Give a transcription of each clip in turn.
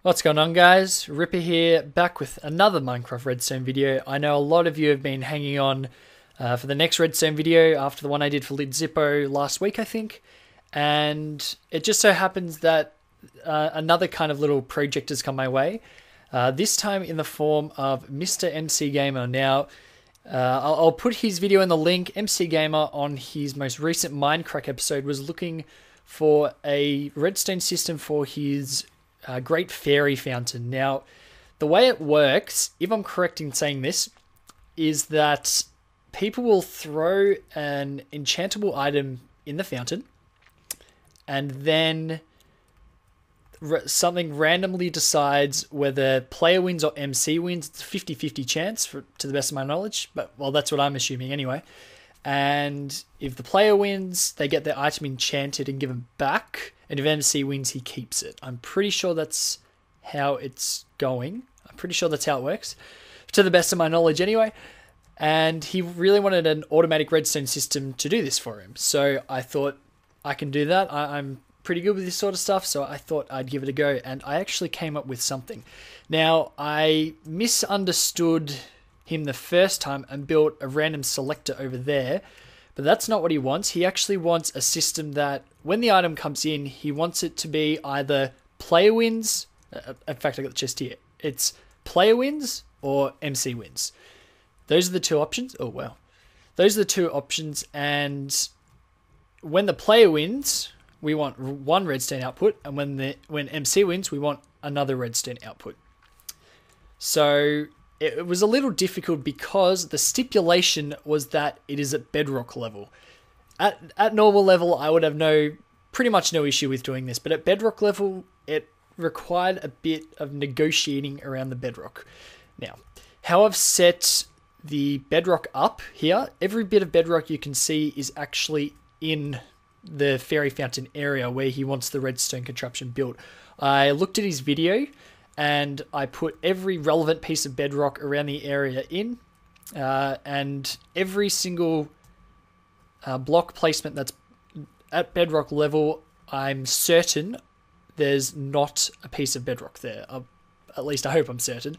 What's going on, guys? Ripper here, back with another Minecraft Redstone video. I know a lot of you have been hanging on for the next Redstone video after the one I did for Lid Zippo last week, I think. And it just so happens that another kind of little project has come my way. This time in the form of Mr. MC Gamer. Now, I'll put his video in the link. MC Gamer on his most recent Mindcrack episode was looking for a redstone system for his Great Fairy Fountain. Now, the way it works, if I'm correct in saying this, is that people will throw an enchantable item in the fountain, and then something randomly decides whether player wins or MC wins. It's a 50-50 chance, to the best of my knowledge, but, well, that's what I'm assuming anyway. And if the player wins, they get their item enchanted and given back. And if MC wins, he keeps it. I'm pretty sure that's how it's going. I'm pretty sure that's how it works, to the best of my knowledge anyway. And he really wanted an automatic redstone system to do this for him. So I thought, I can do that. I'm pretty good with this sort of stuff, so I thought I'd give it a go. And I actually came up with something. Now, I misunderstood him the first time and built a random selector over there, but that's not what he wants. He actually wants a system that when the item comes in, he wants it to be either player wins. In fact, I got the chest here. It's player wins or MC wins. Those are the two options. Oh, wow. Those are the two options. And when the player wins, we want one redstone output. And when MC wins, we want another redstone output. So it was a little difficult because the stipulation was that it is at bedrock level. At normal level, I would have pretty much no issue with doing this, but at bedrock level, it required a bit of negotiating around the bedrock. Now, how I've set the bedrock up here, every bit of bedrock you can see is actually in the fairy fountain area where he wants the redstone contraption built. I looked at his video and I put every relevant piece of bedrock around the area in, and every single block placement that's at bedrock level, I'm certain there's not a piece of bedrock there. At least I hope I'm certain.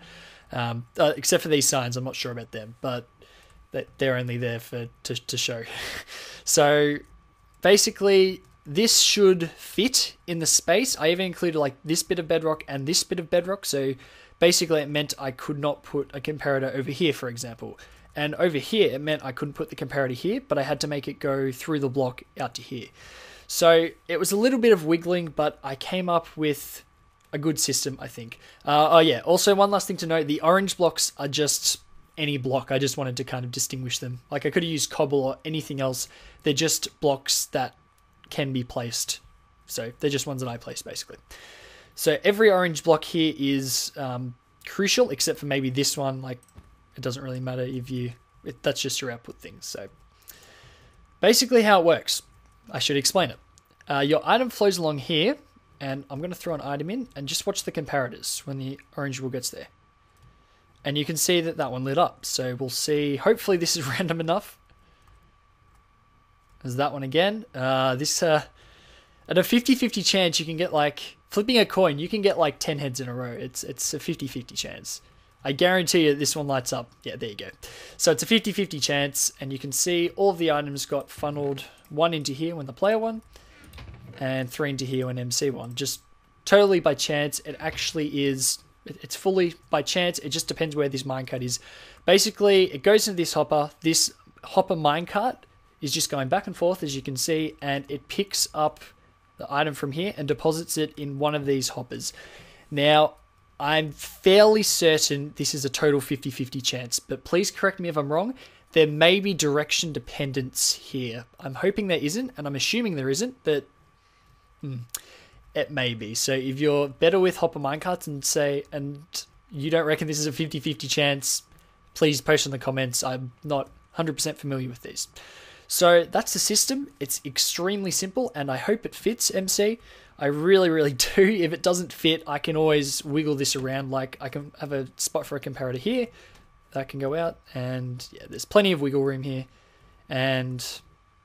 Except for these signs, I'm not sure about them, but they're only there to show. So basically, this should fit in the space. I even included like this bit of bedrock and this bit of bedrock. So basically it meant I could not put a comparator over here, for example. And over here, it meant I couldn't put the comparator here, but I had to make it go through the block out to here. So it was a little bit of wiggling, but I came up with a good system, I think. Oh yeah, also one last thing to note, the orange blocks are just any block. I just wanted to kind of distinguish them. Like I could have used cobble or anything else. They're just blocks that can be placed. So they're just ones that I placed, basically. So every orange block here is crucial, except for maybe this one. Like, it doesn't really matter that's just your output thing. So basically how it works, I should explain it. Your item flows along here, and I'm going to throw an item in, and just watch the comparators when the orange wheel gets there. And you can see that one lit up. So we'll see, hopefully this is random enough. There's that one again. This at a 50-50 chance, you can get like, flipping a coin, you can get like 10 heads in a row. It's a 50-50 chance. I guarantee you this one lights up. Yeah, there you go. So it's a 50-50 chance, and you can see all of the items got funneled, one into here when the player won, and 3 into here when MC won. Just totally by chance. It actually is, it's fully by chance. It just depends where this minecart is. Basically, it goes into this hopper. This hopper minecart is just going back and forth, as you can see, and it picks up the item from here and deposits it in one of these hoppers. Now, I'm fairly certain this is a total 50-50 chance, but please correct me if I'm wrong. There may be direction dependence here. I'm hoping there isn't, and I'm assuming there isn't, but it may be. So if you're better with hopper minecarts and you don't reckon this is a 50-50 chance, please post in the comments. I'm not 100% familiar with these. So that's the system. It's extremely simple, and I hope it fits, MC. I really, really do. If it doesn't fit, I can always wiggle this around. Like, I can have a spot for a comparator here. That can go out, and yeah, there's plenty of wiggle room here. And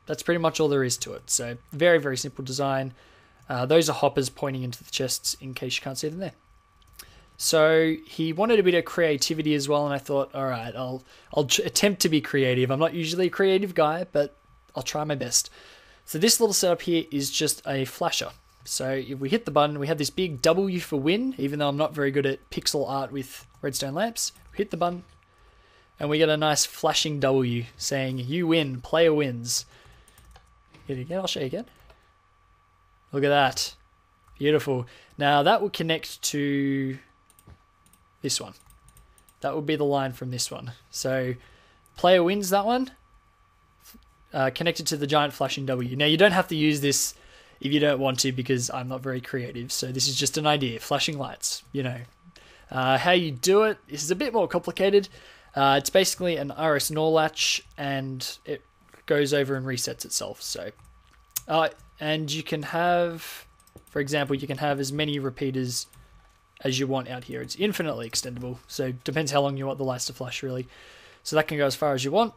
that's pretty much all there is to it. So very, very simple design. Those are hoppers pointing into the chests in case you can't see them there. So he wanted a bit of creativity as well, and I thought, all right, I'll attempt to be creative. I'm not usually a creative guy, but I'll try my best. So this little setup here is just a flasher. So if we hit the button, we have this big W for win, even though I'm not very good at pixel art with redstone lamps. Hit the button, and we get a nice flashing W saying, you win, player wins. Hit it again, I'll show you again. Look at that. Beautiful. Now that will connect to this one. That would be the line from this one. So player wins that one. Connected to the giant flashing W. Now you don't have to use this if you don't want to, because I'm not very creative. So this is just an idea. Flashing lights, you know. How you do it is a bit more complicated. It's basically an RS NOR latch, and it goes over and resets itself. So, and you can have, for example, you can have as many repeaters as you want out here. It's infinitely extendable. So depends how long you want the lights to flash, really. So that can go as far as you want.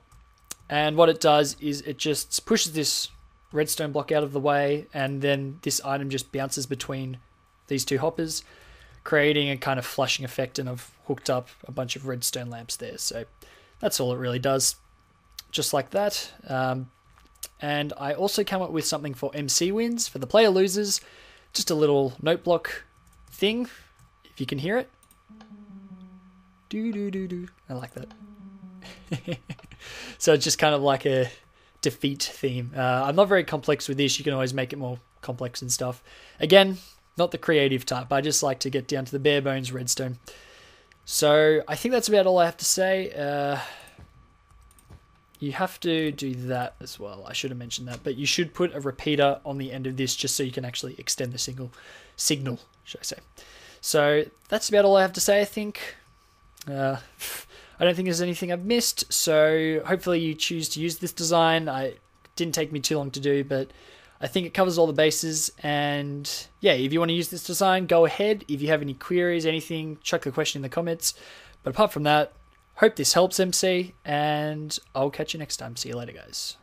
And what it does is it just pushes this redstone block out of the way, and then this item just bounces between these two hoppers, creating a kind of flashing effect, and I've hooked up a bunch of redstone lamps there. So that's all it really does, just like that. And I also came up with something for MC wins, for the player losers, just a little note block thing, if you can hear it. Do. I like that. So it's just kind of like a defeat theme. I'm not very complex with this. You can always make it more complex and stuff. Again, not the creative type. I just like to get down to the bare bones redstone. So I think that's about all I have to say. You have to do that as well. I should have mentioned that. But you should put a repeater on the end of this just so you can actually extend the signal, should I say. So that's about all I have to say, I think. I don't think there's anything I've missed, so hopefully you choose to use this design. It didn't take me too long to do, but I think it covers all the bases. And yeah, if you want to use this design, go ahead. If you have any queries, anything, chuck the question in the comments. But apart from that, hope this helps, MC, and I'll catch you next time. See you later, guys.